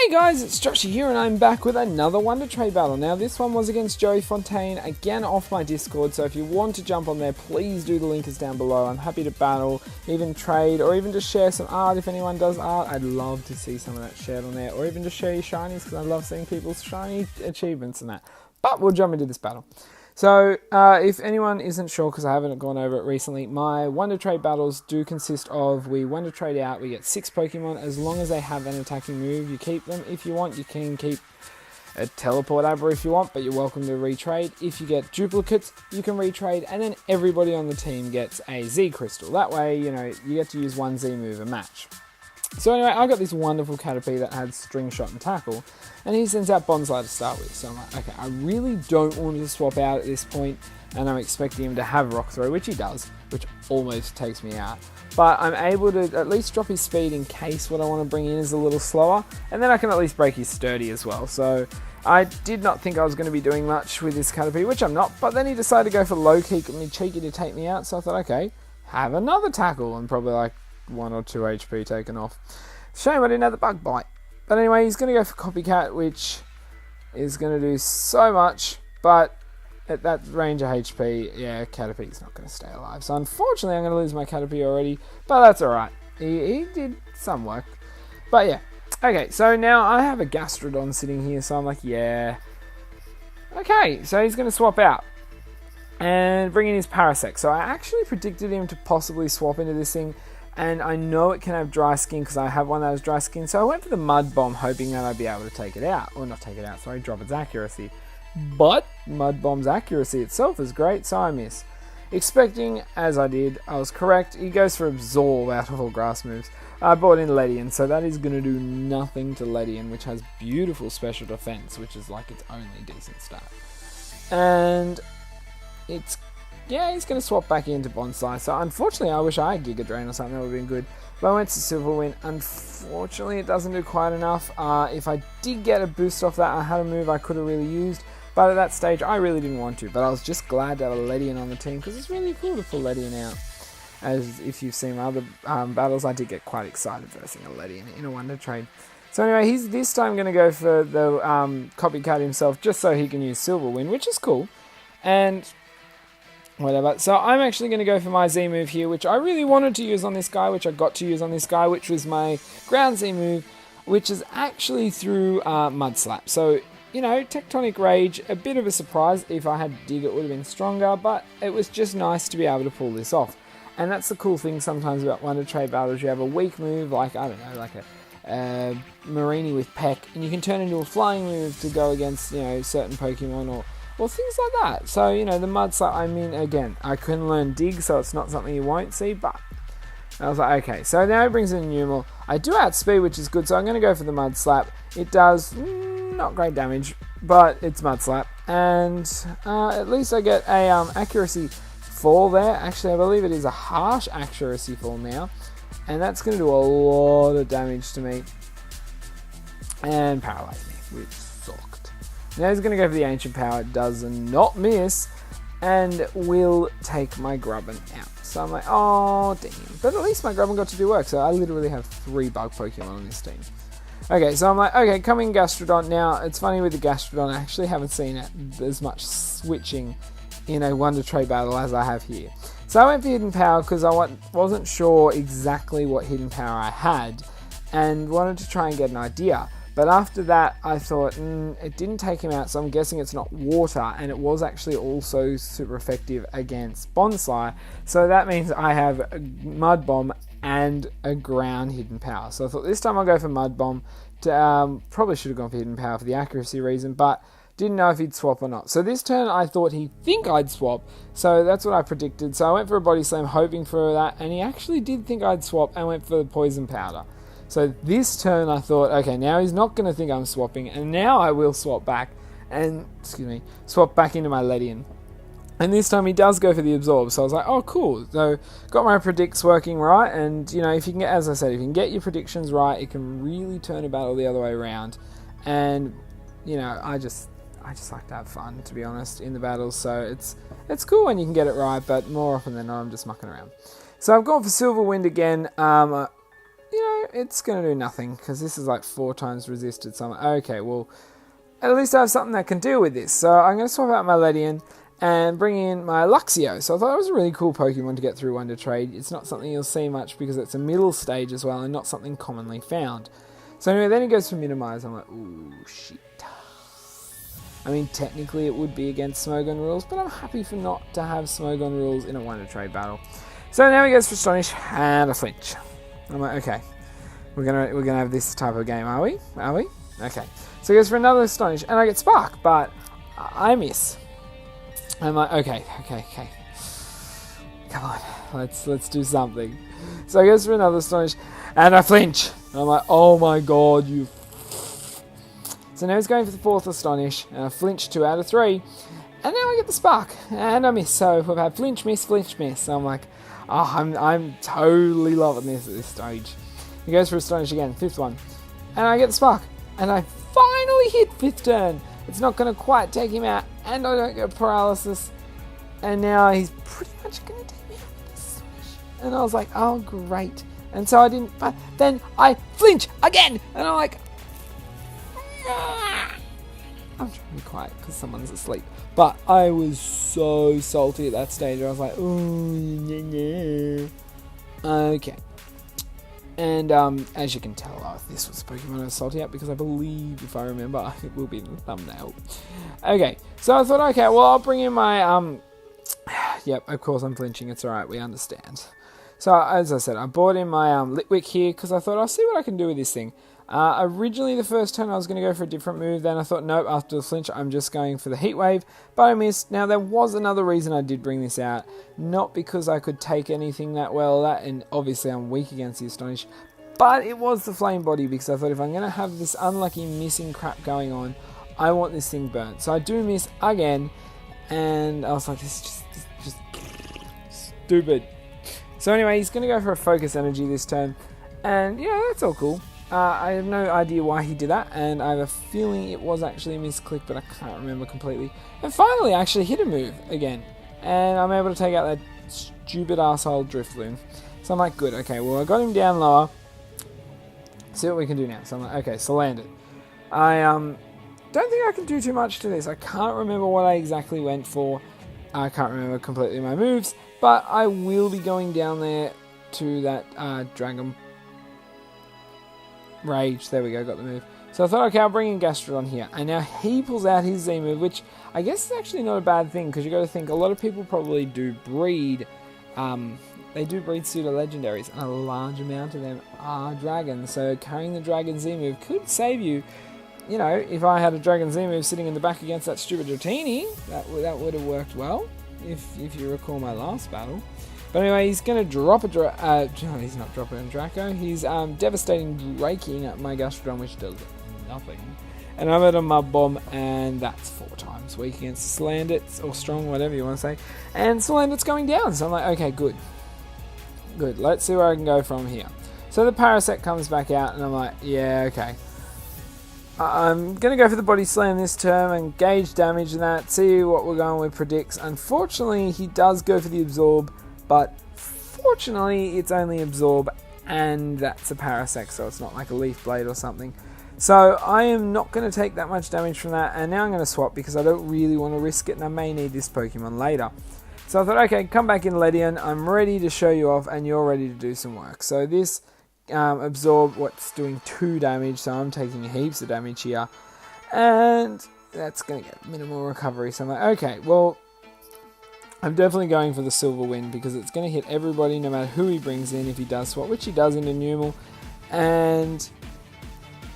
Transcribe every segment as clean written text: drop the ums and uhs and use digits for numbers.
Hey guys, it's Joshy here and I'm back with another Wondertrade battle. Now this one was against Joey Fontaine, again off my Discord, so if you want to jump on there, please do, the link is down below. I'm happy to battle, even trade, or even just share some art if anyone does art. I'd love to see some of that shared on there, or even just share your shinies, because I love seeing people's shiny achievements and that. But we'll jump into this battle. So, if anyone isn't sure, because I haven't gone over it recently, my Wondertrade battles do consist of, we Wondertrade out, we get 6 Pokemon, as long as they have an attacking move, you keep them. If you want, you can keep a teleport over if you want, but you're welcome to retrade. If you get duplicates, you can retrade, and then everybody on the team gets a Z Crystal. That way, you know, you get to use one Z move a match. So anyway, I got this wonderful Caterpie that had String Shot and Tackle, and he sends out Bonsai to start with. So I'm like, okay, I really don't want to swap out at this point, and I'm expecting him to have Rock Throw, which he does, which almost takes me out. But I'm able to at least drop his speed in case what I want to bring in is a little slower, and then I can at least break his Sturdy as well. So I did not think I was going to be doing much with this Caterpie, which I'm not, but then he decided to go for low kick and be cheeky to take me out, so I thought, okay, have another Tackle, and probably like 1 or 2 HP taken off. Shame I didn't have the Bug Bite. But anyway, he's going to go for Copycat, which is going to do so much, but at that range of HP, yeah, Caterpie's not going to stay alive. So unfortunately, I'm going to lose my Caterpie already, but that's alright. He did some work. But yeah. Okay, so now I have a Gastrodon sitting here, so I'm like, yeah. Okay, so he's going to swap out and bring in his Parasect. So I actually predicted him to possibly swap into this thing, and I know it can have dry skin because I have one that has dry skin, so I went for the Mud Bomb hoping that I'd be able to take it out. Or not take it out, sorry, drop its accuracy. But Mud Bomb's accuracy itself is great, so I miss. Expecting, as I did, I was correct. He goes for Absorb out of all grass moves. I brought in Ledian, so that is going to do nothing to Ledian, which has beautiful special defense, which is like its only decent stat. And it's... yeah, he's going to swap back into Bonsai. So unfortunately, I wish I had Giga Drain or something. That would have been good. But I went to Silver Wind. Unfortunately, it doesn't do quite enough. If I did get a boost off that, I had a move I could have really used. But at that stage, I really didn't want to. But I was just glad to have a Ledian on the team, because it's really cool to pull Ledian out. As if you've seen my other battles, I did get quite excited versing a Ledian in a Wondertrade. So anyway, he's this time going to go for the Copycat himself, just so he can use Silver Wind, which is cool. And whatever. So I'm actually going to go for my Z move here, which I really wanted to use on this guy, which I got to use on this guy, which was my ground Z move, which is actually through Mud Slap. So, you know, Tectonic Rage, a bit of a surprise. If I had Dig, it would have been stronger, but it was just nice to be able to pull this off. And that's the cool thing sometimes about Wondertrade battles. You have a weak move, like, I don't know, like a Marini with Peck, and you can turn into a flying move to go against, you know, certain Pokemon or things like that. So, you know, the Mud Slap, I mean, again, I couldn't learn Dig, so it's not something you won't see, but I was like, okay. So now he brings in Numal. I do outspeed, which is good, so I'm going to go for the Mud Slap. It does not great damage, but it's Mud Slap. And at least I get a accuracy fall there. Actually, I believe it is a harsh accuracy fall now. And that's going to do a lot of damage to me. And paralyze me, which sucked. Now he's going to go for the Ancient Power. It does not miss, and will take my Grubbin out. So I'm like, oh, damn. But at least my Grubbin got to do work, so I literally have 3 bug Pokemon on this team. Okay, so I'm like, okay, coming Gastrodon. Now, it's funny with the Gastrodon, I actually haven't seen it as much switching in a Wondertrade battle as I have here. So I went for Hidden Power because I wasn't sure exactly what Hidden Power I had, and wanted to try and get an idea. But after that, I thought, it didn't take him out, so I'm guessing it's not water, and it was actually also super effective against Bonsai, so that means I have a Mud Bomb and a ground Hidden Power. So I thought this time I'll go for Mud Bomb. Probably should have gone for Hidden Power for the accuracy reason, but didn't know if he'd swap or not. So this turn I thought he'd think I'd swap, so that's what I predicted. So I went for a Body Slam hoping for that, and he actually did think I'd swap and went for the Poison Powder. So this turn I thought, okay, now he's not going to think I'm swapping, and now I will swap back, and, swap back into my Ledian. And this time he does go for the Absorb, so I was like, oh, cool. So got my predicts working right, and, you know, if you can get, as I said, if you can get your predictions right, it can really turn a battle the other way around. And, you know, I just like to have fun, to be honest, in the battles, so it's cool when you can get it right, but more often than not, I'm just mucking around. So I've gone for Silver Wind again. You know, it's going to do nothing because this is like 4 times resisted. So I'm like, okay, well, at least I have something that can deal with this. So I'm going to swap out my Ledian and bring in my Luxio. So I thought it was a really cool Pokemon to get through Wondertrade. It's not something you'll see much because it's a middle stage as well and not something commonly found. So anyway, then he goes for Minimize. I'm like, ooh, shit. I mean, technically it would be against Smogon rules, but I'm happy for not to have Smogon rules in a Wondertrade battle. So now he goes for Astonish and a flinch. I'm like, okay, we're gonna have this type of game, are we? Are we? Okay. So he goes for another Astonish, and I get Spark, but I miss. I'm like, okay. Come on, let's do something. So he goes for another Astonish, and I flinch. And I'm like, oh my god, you. So now he's going for the 4th Astonish, and I flinch 2 out of 3, and now I get the Spark, and I miss. So we've had flinch, miss. So I'm like, oh, I'm totally loving this at this stage. He goes for Astonish again, 5th one, and I get the Spark, and I finally hit 5th turn. It's not going to quite take him out, and I don't get paralysis, and now he's pretty much going to take me out with this Astonish. And I was like, oh great, and so I didn't, but then I flinch again, and I'm like, I'm trying to be quiet because someone's asleep. But I was so salty at that stage. I was like, ooh, okay. And as you can tell, this was the Pokemon I was salty at because I believe, if I remember, it will be in the thumbnail. Okay, so I thought, okay, well, I'll bring in my, yep, of course I'm flinching. It's alright, we understand. So, as I said, I bought in my Litwick here because I thought I'll see what I can do with this thing. Originally, the first turn I was going to go for a different move. Then I thought, nope, after the flinch, I'm just going for the Heat Wave. But I missed. Now, there was another reason I did bring this out. Not because I could take anything that well, and obviously I'm weak against the Astonish. But it was the Flame Body because I thought if I'm going to have this unlucky missing crap going on, I want this thing burnt. So I do miss again. And I was like, this is just stupid. So anyway, he's going to go for a Focus Energy this turn. And, yeah, that's all cool. I have no idea why he did that, and I have a feeling it was actually a misclick, but I can't remember completely. And finally, I actually hit a move again, and I'm able to take out that stupid asshole Drifloon. So I'm like, good, okay, well, I got him down lower. See what we can do now. So I'm like, okay, so land it. I don't think I can do too much to this. I can't remember what I exactly went for. I can't remember completely my moves, but I will be going down there to that Dragon Rage. There we go, got the move. So I thought, okay, I'll bring in Gastrodon here. And now he pulls out his Z move, which I guess is actually not a bad thing, because you got to think a lot of people probably do breed. They do breed pseudo legendaries, and a large amount of them are dragons. So carrying the Dragon Z move could save you. You know, if I had a Dragon Z move sitting in the back against that stupid Dratini, that would have worked well, if you recall my last battle. But anyway, he's going to drop he's not dropping a Draco. He's devastating Draking at my Gastrodon, which does nothing. And I'm at a Mud Bomb, and that's 4 times weak against Salandit, or strong, whatever you want to say. And Salandit's going down, so I'm like, okay, good. Good, let's see where I can go from here. So the Parasect comes back out, and I'm like, yeah, okay. I'm going to go for the Body Slam this turn and gauge damage and that, see what we're going with predicts. Unfortunately, he does go for the Absorb, but fortunately it's only Absorb and that's a Parasect, so it's not like a Leaf Blade or something. So I am not going to take that much damage from that, and now I'm going to swap because I don't really want to risk it and I may need this Pokemon later. So I thought, okay, come back in Ledian, I'm ready to show you off and you're ready to do some work. So this Absorb, what's doing 2 damage, so I'm taking heaps of damage here, and that's going to get minimal recovery. So I'm like, okay, well, I'm definitely going for the Silver Wind because it's going to hit everybody no matter who he brings in if he does swap, which he does into Numel, and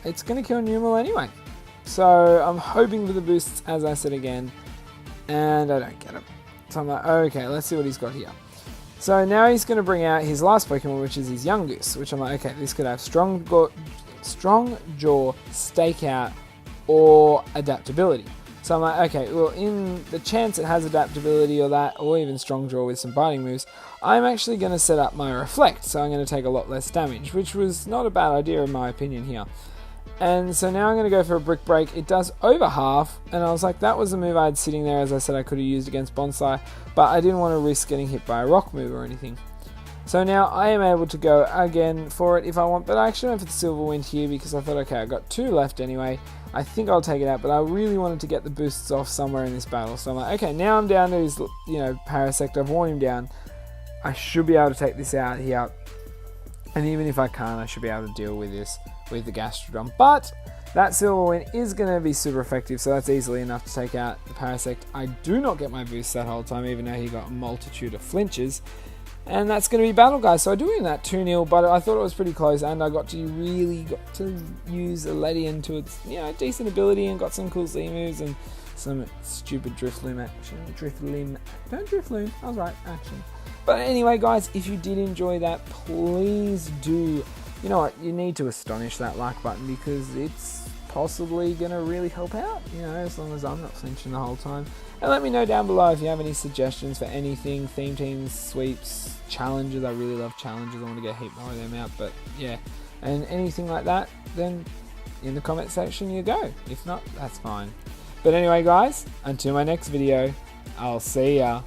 it's going to kill Numel anyway. So I'm hoping for the boosts, as I said again, and I don't get it. So I'm like, okay, let's see what he's got here. So now he's going to bring out his last Pokemon, which is his Yungoos, which I'm like, okay, this could have Strong Jaw, Stakeout, or Adaptability. So I'm like, okay, well, in the chance it has Adaptability or that, or even Strong Jaw with some biting moves, I'm actually going to set up my Reflect, so I'm going to take a lot less damage, which was not a bad idea in my opinion here. And so now I'm going to go for a Brick Break. It does over half, and I was like, that was the move I had sitting there, as I said I could have used against Bonsai, but I didn't want to risk getting hit by a Rock move or anything. So now I am able to go again for it if I want, but I actually went for the Silver Wind here because I thought, okay, I got 2 left anyway. I think I'll take it out, but I really wanted to get the boosts off somewhere in this battle. So I'm like, okay, now I'm down to his, Parasect. I've worn him down. I should be able to take this out here. And even if I can't, I should be able to deal with this with the Gastrodon. But that Silver Wind is going to be super effective, so that's easily enough to take out the Parasect. I do not get my boost that whole time, even though he got a multitude of flinches. And that's going to be battle, guys. So I do win that 2-0, but I thought it was pretty close, and I really got to use Ledian to its decent ability and got some cool Z moves and some stupid Drifloon action. Don't Drifloon. I was right, action. But anyway, guys, if you did enjoy that, please do. You know what? You need to astonish that like button because it's possibly going to really help out, as long as I'm not flinching the whole time. And let me know down below if you have any suggestions for anything, theme teams, sweeps, challenges. I really love challenges. I want to get a heap more of them out, but yeah. And anything like that, then in the comment section you go. If not, that's fine. But anyway, guys, until my next video, I'll see ya.